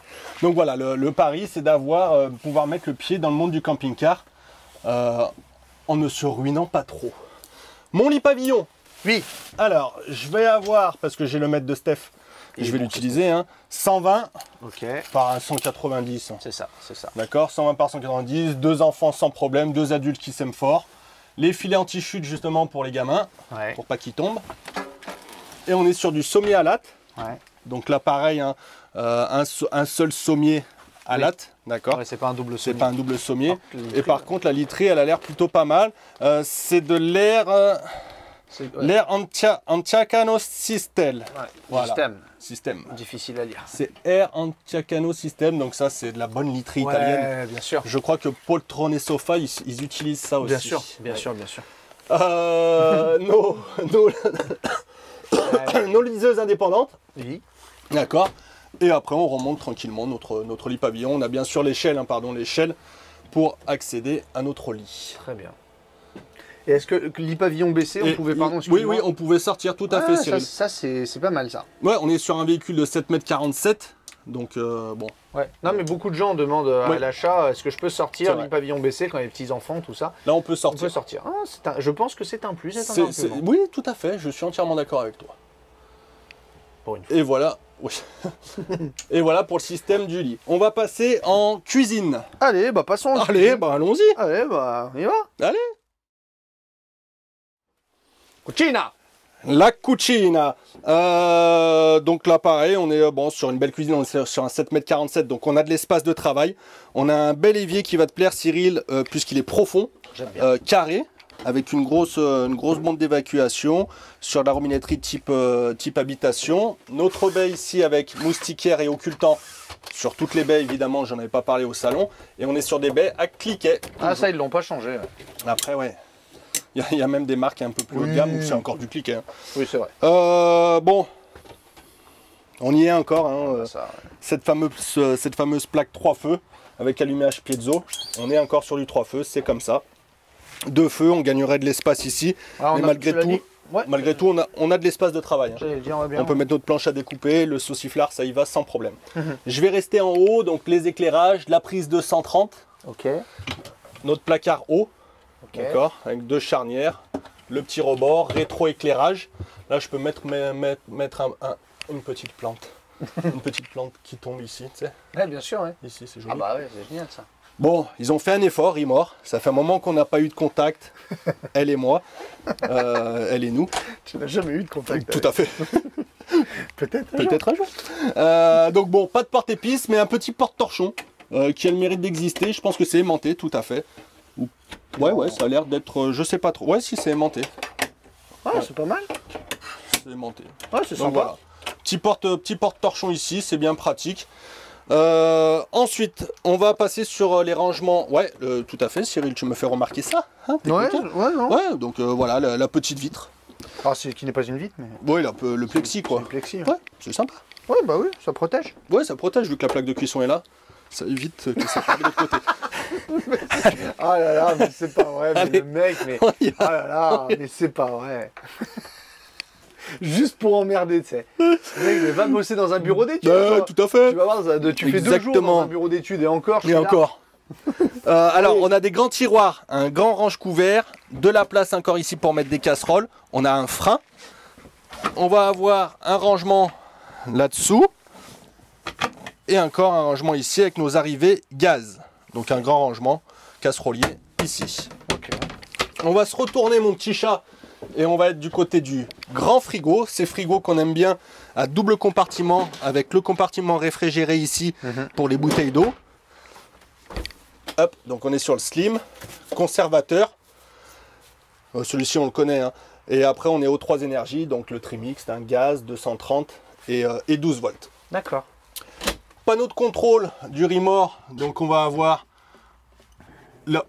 Donc voilà, le pari, c'est d'avoir pouvoir mettre le pied dans le monde du camping-car en ne se ruinant pas trop. Mon lit pavillon. Oui. Alors, je vais avoir, parce que j'ai le mètre de Steph, et je vais l'utiliser, hein, 120 Ok. par 190. C'est ça, c'est ça. D'accord, 120 par 190, 2 enfants sans problème, 2 adultes qui s'aiment fort. Les filets anti-chute justement pour les gamins, Ouais. pour pas qu'ils tombent. Et on est sur du sommier à latte. Ouais. Donc là pareil, hein, un seul sommier à Oui. latte, d'accord. Ouais, c'est pas un double C'est sommier. pas un double sommier. Par contre, la Et par contre la literie, elle a l'air plutôt pas mal. C'est de l'air C'est- ouais. l'air Antiacano System. Ouais. Voilà. Système. System. Difficile à lire. C'est Air Antiacano System, donc ça c'est de la bonne literie italienne. Ouais, bien sûr. Je crois que Poltrone et Sofa, ils utilisent ça aussi. Bien sûr, bien sûr, bien sûr. Nos liseuses indépendantes. Oui. D'accord. Et après, on remonte tranquillement notre lit pavillon. On a bien sûr l'échelle, l'échelle pour accéder à notre lit. Très bien. Et est-ce que l'e-pavillon baissé, on pouvait, pardon, oui, oui, on pouvait sortir tout à fait, Cyril. Ça c'est pas mal ça. Ouais, on est sur un véhicule de 7,47 m, donc bon. Ouais. Non, mais beaucoup de gens demandent à l'achat, est-ce que je peux sortir l'e-pavillon baissé quand les petits enfants, tout ça. Là, on peut sortir. On peut sortir. Je pense que c'est un plus. Oui, tout à fait, je suis entièrement d'accord avec toi. Pour une fois. Et voilà. Oui. Et voilà pour le système du lit. On va passer en cuisine. Allez, bah passons. Allez, bah allons-y. Allez, bah on y va. Allez. Cucina. La cucina. Donc là, pareil, on est bon, sur une belle cuisine, on est sur un 7,47 m, donc on a de l'espace de travail. On a un bel évier qui va te plaire, Cyril, puisqu'il est profond, carré, avec une grosse bombe d'évacuation sur la robinetterie type habitation. Notre baie ici avec moustiquaire et occultant sur toutes les baies, évidemment, j'en avais pas parlé au salon. Et on est sur des baies à cliquet. Ah, ça, ils l'ont pas changé. Ouais. Après, ouais. Il y a même des marques un peu plus haut de gamme où c'est encore du cliquet. Hein. Oui, c'est vrai. Bon, on y est encore. Hein, ça, cette fameuse plaque 3 feux avec allumage piezo. On est encore sur du 3 feux, c'est comme ça. 2 feux, on gagnerait de l'espace ici. Mais malgré tout, on a de l'espace de travail. Hein. On peut mettre notre planche à découper, le sauciflard, ça y va sans problème. Je vais rester en haut, donc les éclairages, la prise 230. Ok. Notre placard haut. D'accord, avec 2 charnières, le petit rebord, rétro-éclairage. Là, je peux mettre une petite plante. Une petite plante qui tombe ici, tu sais. Ouais, bien sûr, ouais. Ici, c'est joli. Ah bah ouais, c'est génial ça. Bon, ils ont fait un effort, Rimor. Ça fait un moment qu'on n'a pas eu de contact, elle et moi. Elle et nous. Tu n'as jamais eu de contact. Tout à fait. Peut-être un jour. Donc bon, pas de porte-épice, mais un petit porte-torchon qui a le mérite d'exister. Je pense que c'est aimanté, tout à fait. Ouais, ça a l'air d'être, je sais pas trop. Ouais, si, c'est aimanté. Ouais, c'est pas mal. C'est aimanté. Ouais, c'est sympa. Voilà. Petit porte-torchon ici, c'est bien pratique. Ensuite, on va passer sur les rangements. Ouais, tout à fait, Cyril, tu me fais remarquer ça. Hein, non. Ouais, donc voilà, la petite vitre. Ah, c'est qui n'est pas une vitre, mais... Ouais, le plexi, quoi. Le plexi, ouais, c'est sympa. Ouais, bah oui, ça protège. Ouais, ça protège, vu que la plaque de cuisson est là. Ça évite que ça parte de l'autre côté. Ah là là, mais c'est pas vrai, mais le mec, mais... Ah là là, mais c'est pas vrai. Juste pour emmerder, tu sais. Le mec, il va bosser dans un bureau d'études. Tout à fait. Tu vas voir, tu fais 2 jours dans un bureau d'études et encore. Alors, on a des grands tiroirs, un grand range couvert, de la place encore ici pour mettre des casseroles. On a un frein. On va avoir un rangement là-dessous. Et encore un rangement ici avec nos arrivées gaz. Donc un grand rangement casserolier ici. Okay. On va se retourner, mon petit chat, et on va être du côté du grand frigo. Ces frigos qu'on aime bien à double compartiment avec le compartiment réfrigéré ici pour les bouteilles d'eau. Hop, donc on est sur le slim. Conservateur. Celui-ci on le connaît. Hein. Et après on est au 3 énergies, donc le trimix, un gaz 230 et 12 volts. D'accord. Panneau de contrôle du Rimor, donc on va avoir la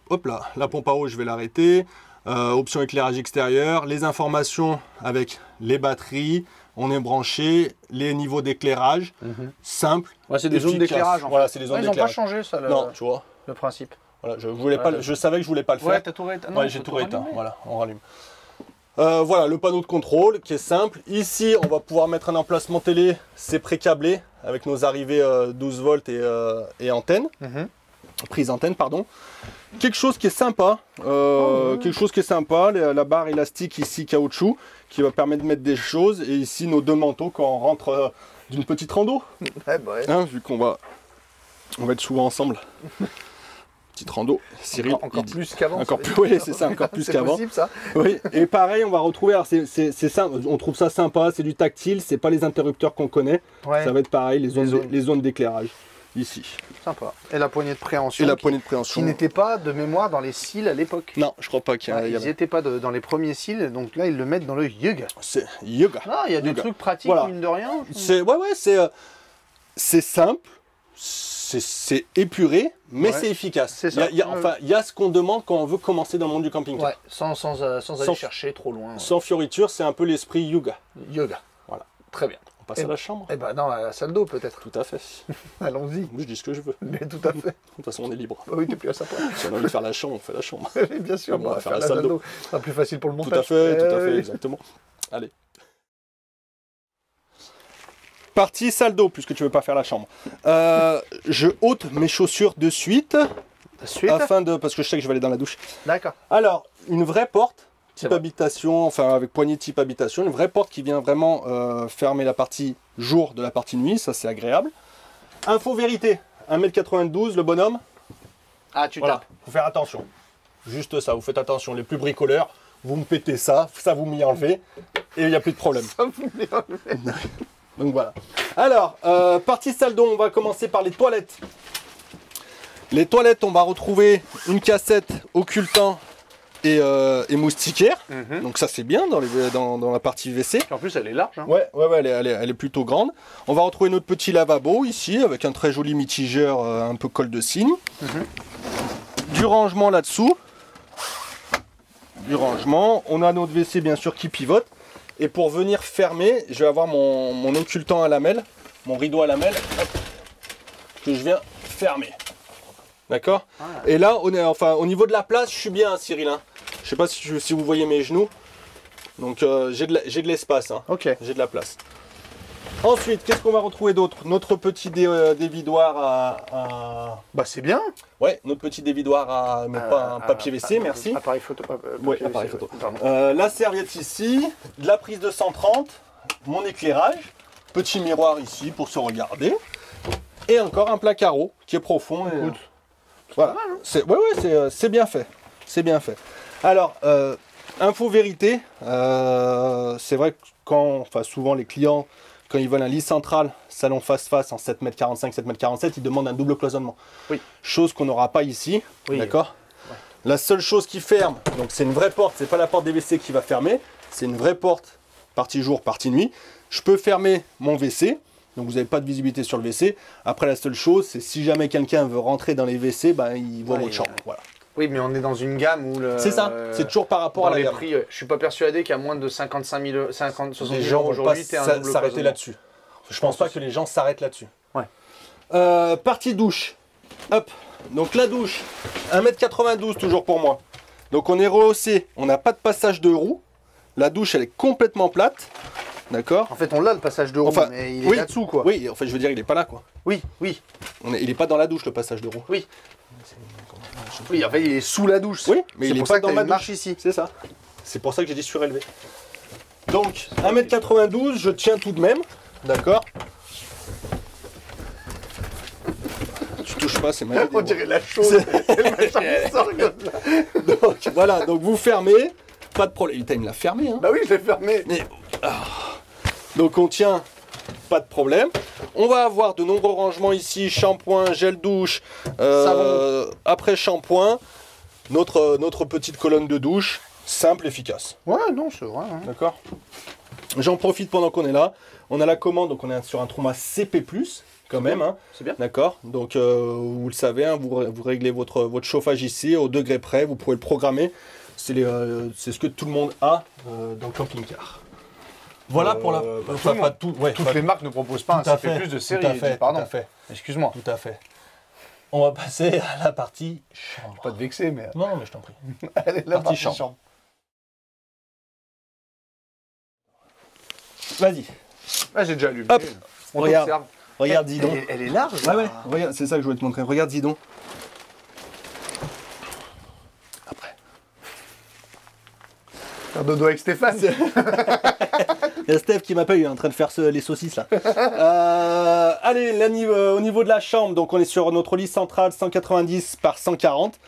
pompe à eau, je vais l'arrêter, option éclairage extérieur, les informations avec les batteries, on est branché, les niveaux d'éclairage, simple. Ouais, c'est des zones d'éclairage. Voilà, c'est des zones d'éclairage. Ils n'ont pas changé ça, non, tu vois. Le principe. Voilà, je savais que je voulais pas le faire. Ouais, t'as tout rééteint. Ouais, j'ai tout rééteint. Voilà, on rallume. Voilà le panneau de contrôle qui est simple. Ici, on va pouvoir mettre un emplacement télé, c'est pré-câblé avec nos arrivées 12 volts et antenne. Prise antenne, pardon. Quelque chose qui est sympa, la barre élastique ici caoutchouc qui va permettre de mettre des choses et ici nos 2 manteaux quand on rentre d'une petite rando. Ouais, bah ouais. Hein, vu qu'on va être souvent ensemble. Petite rando, Cyril. Encore plus qu'avant. Encore plus, oui, c'est ça, encore plus qu'avant. C'est possible ça. Oui, et pareil, on va retrouver, alors c'est ça, on trouve ça sympa, c'est du tactile, c'est pas les interrupteurs qu'on connaît. Ouais. Ça va être pareil, les zones d'éclairage, ici. Sympa. Et la poignée de préhension. Qui n'était pas de mémoire dans les cils à l'époque. Non, je crois pas qu'il y a. Ils n'étaient pas dans les premiers cils, donc là ils le mettent dans le yoga. C'est yoga. Ah, il y a des trucs pratiques, mine de rien. C'est simple. C'est épuré, mais c'est efficace. Il y a ce qu'on demande quand on veut commencer dans le monde du camping-car. Ouais, sans aller chercher trop loin. Sans fioriture, c'est un peu l'esprit yoga. Yoga. Voilà. Très bien. passer à la chambre. Eh ben non, à la salle d'eau peut-être. Tout à fait. Allons-y. Oui, je dis ce que je veux. Mais tout à fait. De toute façon, on est libre. Bah oui, t'es plus à sa place. Si on a envie de faire la chambre, on fait la chambre. Oui, bien sûr, Bon, on va faire la salle d'eau. Ce sera plus facile pour le montage. Tout à fait, oui. exactement. Allez. Partie salle d'eau, puisque tu veux pas faire la chambre. Je ôte mes chaussures de suite, Suite. parce que je sais que je vais aller dans la douche. D'accord. Alors, une vraie porte, type vrai. habitation, enfin avec poignée type habitation, une vraie porte qui vient vraiment fermer la partie jour de la partie nuit, ça c'est agréable. Info vérité, 1m92 le bonhomme. Ah, tu Voilà, tapes. faut faire attention. Juste ça, vous faites attention, les plus bricoleurs, vous me pétez ça vous m'y enlevez, et il n'y a plus de problème. Donc voilà. Alors, partie salle d'eau, on va commencer par les toilettes. Les toilettes, on va retrouver une cassette occultant et moustiquaire. Donc ça c'est bien dans la partie WC. En plus, elle est large. Hein. Ouais, elle est plutôt grande. On va retrouver notre petit lavabo ici, avec un très joli mitigeur un peu colle de cygne. Du rangement là-dessous. Du rangement. On a notre WC bien sûr qui pivote. Et pour venir fermer, je vais avoir mon occultant à lamelles, mon rideau à lamelles, hop, que je viens fermer. D'accord. Et là, au niveau de la place, je suis bien, hein, Cyril. Hein. Je sais pas si vous voyez mes genoux. Donc j'ai de l'espace. Hein. Ok. J'ai de la place. Ensuite, qu'est-ce qu'on va retrouver d'autre? Notre petit dévidoir à... Bah c'est bien. Ouais, notre petit dévidoir à... Mais pas un papier WC, merci. Appareil photo. Oui, appareil photo. La serviette ici, de la prise de 130, mon éclairage, petit miroir ici pour se regarder, et encore un placard qui est profond. Et, voilà, c'est bien fait. C'est bien fait. Alors, info vérité, c'est vrai que souvent les clients, quand ils veulent un lit central, salon face-face en 7m45, 7m47, ils demandent un double cloisonnement. Oui. Chose qu'on n'aura pas ici, oui. D'accord. La seule chose qui ferme, donc c'est une vraie porte, c'est pas la porte des WC qui va fermer, c'est une vraie porte, partie jour, partie nuit. Je peux fermer mon WC, donc vous n'avez pas de visibilité sur le WC. Après, la seule chose, c'est si jamais quelqu'un veut rentrer dans les WC, il voit votre chambre. Voilà. Oui, mais on est dans une gamme où le... C'est ça, c'est toujours par rapport à la les gamme. prix. Je suis pas persuadé qu'à moins de 55 000, 50, 60 Les 000 gens euros vont pas aujourd'hui, t'es un double s'arrêter cloisonnement. là-dessus. Je pense pas que les gens s'arrêtent là-dessus. Ouais. Partie douche. Hop. Donc la douche, 1m92 toujours pour moi. Donc on est rehaussé, on n'a pas de passage de roue. La douche, elle est complètement plate. D'accord. En fait, on l'a le passage de roue, mais il est là-dessous, quoi. Oui, en fait, je veux dire, il est pas là, quoi. Oui, oui. Il est pas dans la douche, le passage de roue. Oui. Oui, en fait, il est sous la douche. Oui, mais il est pas dans ma marche douche ici. C'est ça. C'est pour ça que j'ai dit surélevé. Donc, 1m92, je tiens tout de même. D'accord. Tu touches pas, c'est mal. On dirait la chose. Le machin qui sort comme ça. Donc, voilà, donc vous fermez. Pas de problème. Il l'a fermé, hein. Bah oui, je l'ai fermé. Mais, donc on tient, pas de problème. On va avoir de nombreux rangements ici, shampoing, gel douche, après shampoing, notre petite colonne de douche, simple, efficace. Ouais, non, c'est vrai. Hein. D'accord. J'en profite pendant qu'on est là. On a la commande, donc on est sur un Troma CP+, quand même. Hein. C'est bien. D'accord. Donc vous le savez, hein, vous réglez votre chauffage ici au degré près, vous pouvez le programmer. C'est ce que tout le monde a dans le camping-car. Voilà pour la... Toutes les marques ne proposent pas un CP+ de série. Pardon. Tout à fait. Excuse-moi. Tout à fait. On va passer à la partie chambre. Pas de vexer, mais... Non, mais je t'en prie. Allez, la partie chambre. chambre. Vas-y. Ah, j'ai déjà allumé. Hop. On Regarde. t'observe. Regarde, dis donc. Elle est large. Ouais, ouais. Regarde, c'est ça que je voulais te montrer. Regarde, dis donc. Après. Faire dodo avec Stéphane. Il y a Steph qui m'appelle, il est en train de faire les saucisses là. Allez, au niveau de la chambre, donc on est sur notre lit central 190 par 140.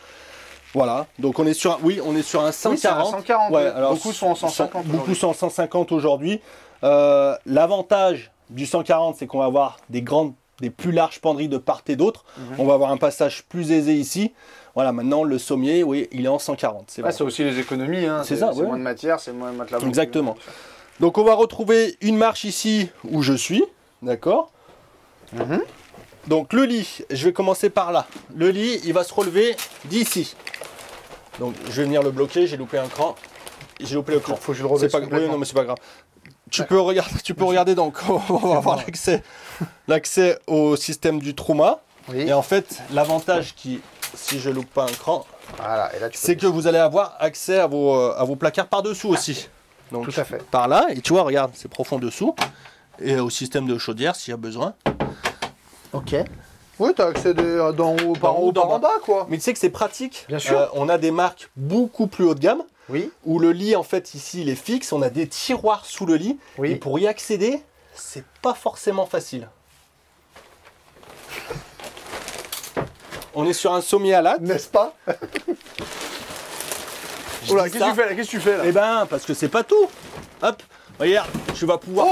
Voilà, donc on est sur un 140. Oui, c'est un 140. Ouais, alors, beaucoup sont en 150. Beaucoup sont en 150 aujourd'hui. L'avantage du 140, c'est qu'on va avoir des plus larges penderies de part et d'autre. On va avoir un passage plus aisé ici. Voilà, maintenant le sommier, oui, il est en 140. C'est c'est aussi les économies. Hein. C'est ça, c'est moins de matière, c'est moins de matelas. Exactement. Donc on va retrouver une marche ici où je suis, d'accord. Donc le lit, je vais commencer par là. Le lit, il va se relever d'ici. Donc je vais venir le bloquer, j'ai loupé un cran. J'ai loupé le cran. Faut que je le redescende. Oui, non, mais c'est pas grave. tu peux regarder donc, on va avoir l'accès au système du Truma. Oui. Et en fait, l'avantage qui, si je loupe pas un cran, Voilà, et là, c'est que vous allez avoir accès à vos placards par-dessous aussi. Donc, Tout à fait. par là, et tu vois, regarde, c'est profond dessous. Et au système de chaudière s'il y a besoin. Ok. Oui, tu as accès d'en haut par en haut, par en bas, quoi. Mais tu sais que c'est pratique. Bien sûr. On a des marques beaucoup plus haut de gamme. Oui. Où le lit, en fait, ici, il est fixe. On a des tiroirs sous le lit. Oui. Et pour y accéder, c'est pas forcément facile. On est sur un sommier à latte. N'est-ce pas? Oula, qu'est-ce que tu fais là? Eh ben, parce que c'est pas tout. Hop, regarde, tu vas pouvoir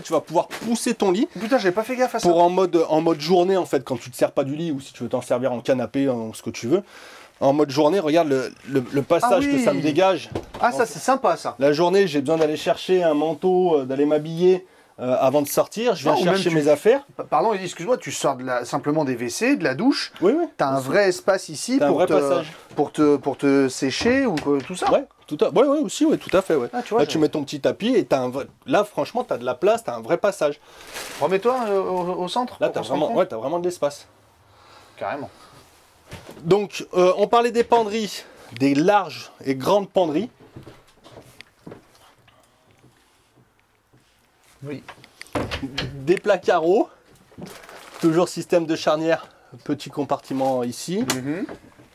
tu vas pouvoir pousser ton lit. Putain, j'ai pas fait gaffe à ça. Pour en mode journée, en fait, quand tu te sers pas du lit ou si tu veux t'en servir en canapé, en ce que tu veux. En mode journée, regarde le passage que ça me dégage. Ah, ça, c'est sympa, ça. La journée, j'ai besoin d'aller chercher un manteau, d'aller m'habiller avant de sortir. Je viens chercher mes affaires. Pardon, excuse-moi, tu sors simplement des WC, de la douche. Oui, oui. T'as un vrai espace ici pour te sécher ou tout ça. Ouais, aussi, ouais, tout à fait. Ouais. Ah, tu vois, là, tu mets ton petit tapis et là, franchement, tu as de la place, tu as un vrai passage. Remets-toi au centre. Là, tu as vraiment de l'espace. Carrément. Donc, on parlait des penderies, des larges et grandes penderies. Oui. Des placards hauts, toujours système de charnière, petit compartiment ici.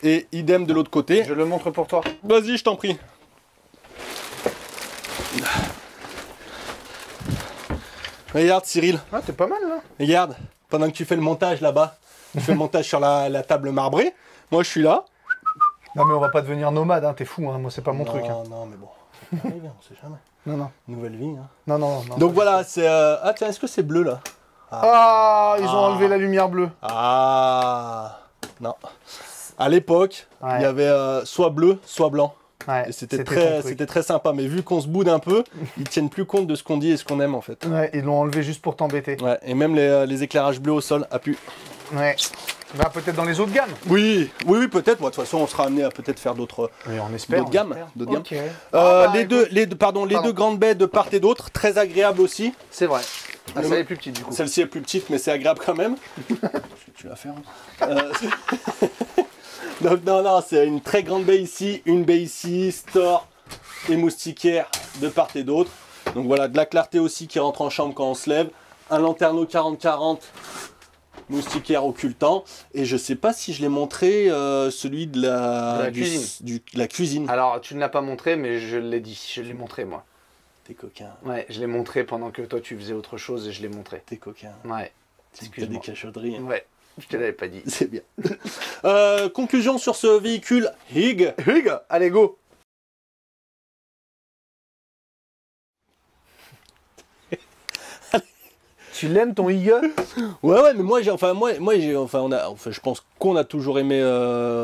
Et idem de l'autre côté. Je le montre pour toi. Vas-y, je t'en prie. Regarde Cyril. Ah, t'es pas mal là. Regarde, pendant que tu fais le montage là-bas, tu fais le montage sur la table marbrée. Moi, je suis là. Non, mais on va pas devenir nomade, hein. T'es fou, hein. Moi, c'est pas mon truc. Hein. Non, mais bon. On sait jamais. Non. Nouvelle vie. Hein. Non. Donc voilà, c'est. Ah, tiens, est-ce que c'est bleu là? Ils ont enlevé la lumière bleue. Ah, non. À l'époque, il y avait soit bleu, soit blanc. Ouais, et c'était très sympa. Mais vu qu'on se boude un peu, ils tiennent plus compte de ce qu'on dit et ce qu'on aime en fait. Ouais, ils l'ont enlevé juste pour t'embêter. Ouais, et même les éclairages bleus au sol a pu. Ouais. Bah, peut-être dans les autres gammes. Oui, peut-être. Moi, de toute façon, on sera amené à peut-être faire d'autres gammes. Okay. Les deux grandes baies de part et d'autre, très agréables aussi. C'est vrai. Ah, celle-ci est plus petite du coup. Celle-ci est plus petite, mais c'est agréable quand même. Tu vas faire. Donc non, c'est une très grande baie ici, une baie ici, store et moustiquaire de part et d'autre. Donc voilà, de la clarté aussi qui rentre en chambre quand on se lève. Un lanterneau 40-40, moustiquaire occultant. Et je sais pas si je l'ai montré, celui de la cuisine. Alors, tu ne l'as pas montré, mais je l'ai dit. Je l'ai montré, moi. T'es coquin. Ouais, je l'ai montré pendant que toi, tu faisais autre chose et je l'ai montré. T'es coquin. Ouais. T'as des cachotteries. Hein. Ouais. Je te l'avais pas dit. C'est bien. Conclusion sur ce véhicule Hig. Allez, go. Tu l'aimes ton Hig? Ouais, mais moi, je pense qu'on a toujours aimé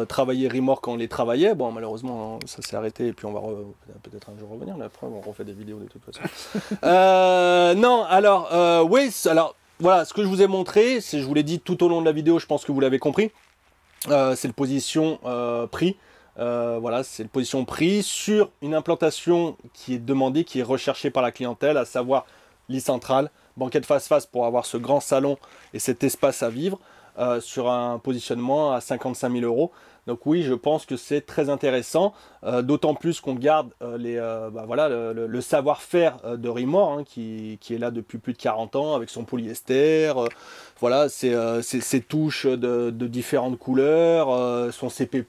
travailler Rimor quand on les travaillait. Bon, malheureusement, ça s'est arrêté et puis on va peut-être un jour revenir. Mais après, on refait des vidéos de toute façon. Non, alors, voilà, ce que je vous ai montré, je vous l'ai dit tout au long de la vidéo, je pense que vous l'avez compris. C'est le position prix. Voilà, c'est le position prix sur une implantation qui est demandée, qui est recherchée par la clientèle, à savoir lit central, banquette face-face pour avoir ce grand salon et cet espace à vivre sur un positionnement à 55 000 €. Donc oui, je pense que c'est très intéressant, d'autant plus qu'on garde le savoir-faire de Rimor, hein, qui est là depuis plus de 40 ans avec son polyester, voilà, ses touches de différentes couleurs, son CP+,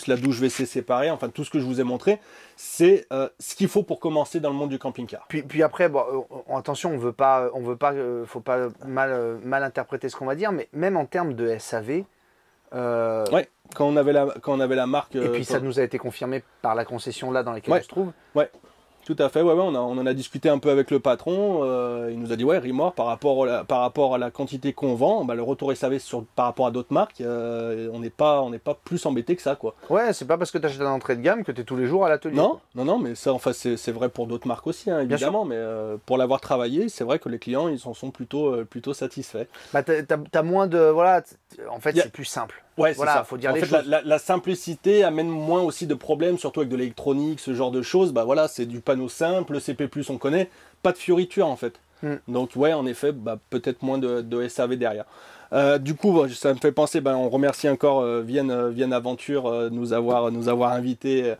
la douche WC séparée, enfin tout ce que je vous ai montré, c'est ce qu'il faut pour commencer dans le monde du camping-car. Puis après, bon, attention, faut pas mal interpréter ce qu'on va dire, mais même en termes de SAV. Ouais, quand on avait la marque. Et puis ça nous a été confirmé par la concession là dans laquelle on se trouve. Ouais, tout à fait. Ouais, on en a discuté un peu avec le patron. Il nous a dit ouais, Rimor par rapport à la quantité qu'on vend, le retour SAV par rapport à d'autres marques, on n'est pas plus embêté que ça, quoi. Ouais, c'est pas parce que tu achètes un entrée de gamme que tu es tous les jours à l'atelier. Non, mais ça, enfin, c'est vrai pour d'autres marques aussi, hein, évidemment. Mais pour l'avoir travaillé, c'est vrai que les clients, ils en sont plutôt satisfaits. Bah, t'as moins de en fait, c'est plus simple. Ouais, c'est ça. Faut dire en les fait, choses. La simplicité amène moins aussi de problèmes, surtout avec de l'électronique, ce genre de choses. Bah voilà, c'est du panneau simple, le CP+, on connaît. pas de fioriture en fait. Mm. Donc ouais, en effet, bah, peut-être moins de SAV derrière. Du coup, ça me fait penser, on remercie encore Vienne Aventure nous avoir invités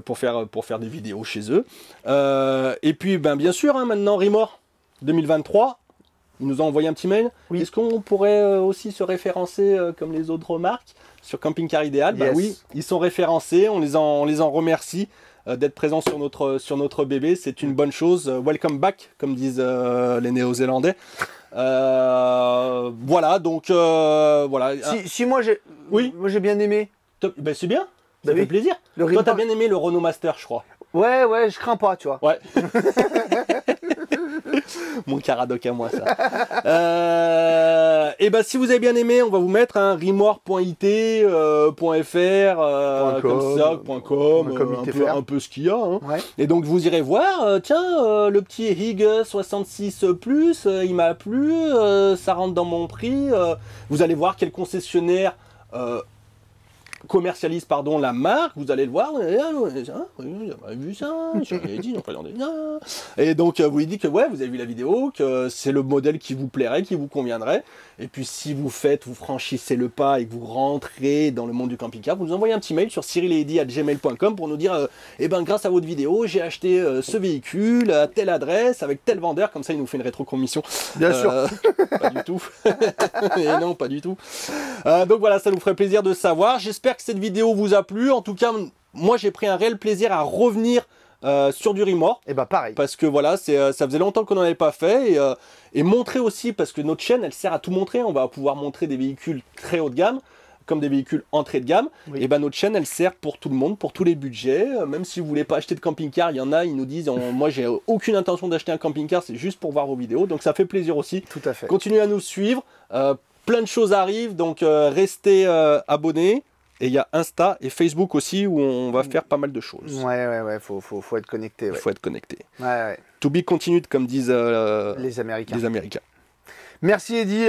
pour faire des vidéos chez eux. Et puis, bien sûr, hein, maintenant, Rimor 2023, ils nous ont envoyé un petit mail. Oui. Est-ce qu'on pourrait aussi se référencer comme les autres marques sur Camping Car Idéal? Yes. Oui, ils sont référencés, on les en remercie d'être présents sur notre bébé. C'est une bonne chose. Welcome back, comme disent les Néo-Zélandais. Voilà, donc voilà. Si moi j'ai bien aimé. C'est bien, ça oui. fait plaisir. Le Toi, t'as Rimor- bien aimé le Renault Master, je crois. Ouais, je crains pas, tu vois. Ouais. Mon caradoc à moi, ça. Et si vous avez bien aimé, on va vous mettre un rimor.it, .fr, comme ça, .com, un peu ce qu'il y a. Hein. Ouais. Et donc vous irez voir, le petit Hig 66 Plus, il m'a plu, ça rentre dans mon prix. Vous allez voir quel concessionnaire commercialise la marque, vous allez le voir, j'avais vu ça, j'avais dit, et donc vous lui dites que ouais, vous avez vu la vidéo, que c'est le modèle qui vous plairait, qui vous conviendrait, et puis si vous franchissez le pas et que vous rentrez dans le monde du camping-car, vous nous envoyez un petit mail sur cyrileddy@gmail.com pour nous dire grâce à votre vidéo, j'ai acheté ce véhicule à telle adresse, avec tel vendeur, comme ça il nous fait une rétro-commission. Bien sûr. Pas du tout. Et non, pas du tout. Donc voilà, ça nous ferait plaisir de savoir. J'espère que cette vidéo vous a plu. En tout cas, moi j'ai pris un réel plaisir à revenir sur du Rimor. Et pareil. Parce que voilà, ça faisait longtemps qu'on n'en avait pas fait. Et montrer aussi, parce que notre chaîne, elle sert à tout montrer. On va pouvoir montrer des véhicules très haut de gamme, comme des véhicules entrée de gamme. Oui. Et notre chaîne, elle sert pour tout le monde, pour tous les budgets. Même si vous voulez pas acheter de camping-car, il y en a, ils nous disent, moi j'ai aucune intention d'acheter un camping-car, c'est juste pour voir vos vidéos. Donc ça fait plaisir aussi. Tout à fait. Continuez à nous suivre. Plein de choses arrivent, donc restez abonnés. Et il y a Insta et Facebook aussi où on va faire pas mal de choses. Ouais, faut être connecté. Il Ouais. faut être connecté. Ouais. To be continued, comme disent Les Américains. les Américains. Merci Eddy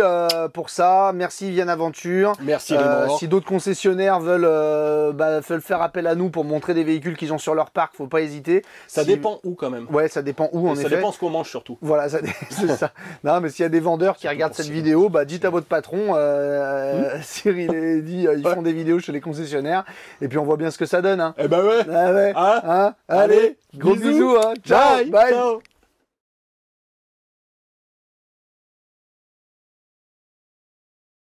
pour ça, merci Vienne Aventure. Merci Rimor. Si d'autres concessionnaires veulent faire appel à nous pour montrer des véhicules qu'ils ont sur leur parc, faut pas hésiter. Ça dépend où quand même. Ouais, ça dépend où en effet. Ça dépend ce qu'on mange surtout. Voilà, c'est ça. Non, mais s'il y a des vendeurs qui regardent cette vidéo, dites à votre patron, Cyril et Eddy, ils font des vidéos chez les concessionnaires, et puis on voit bien ce que ça donne. Hein. Eh ben ouais. Ah ouais. Hein Hein. Allez, gros bisous. Hein. Ciao. Bye. Ciao.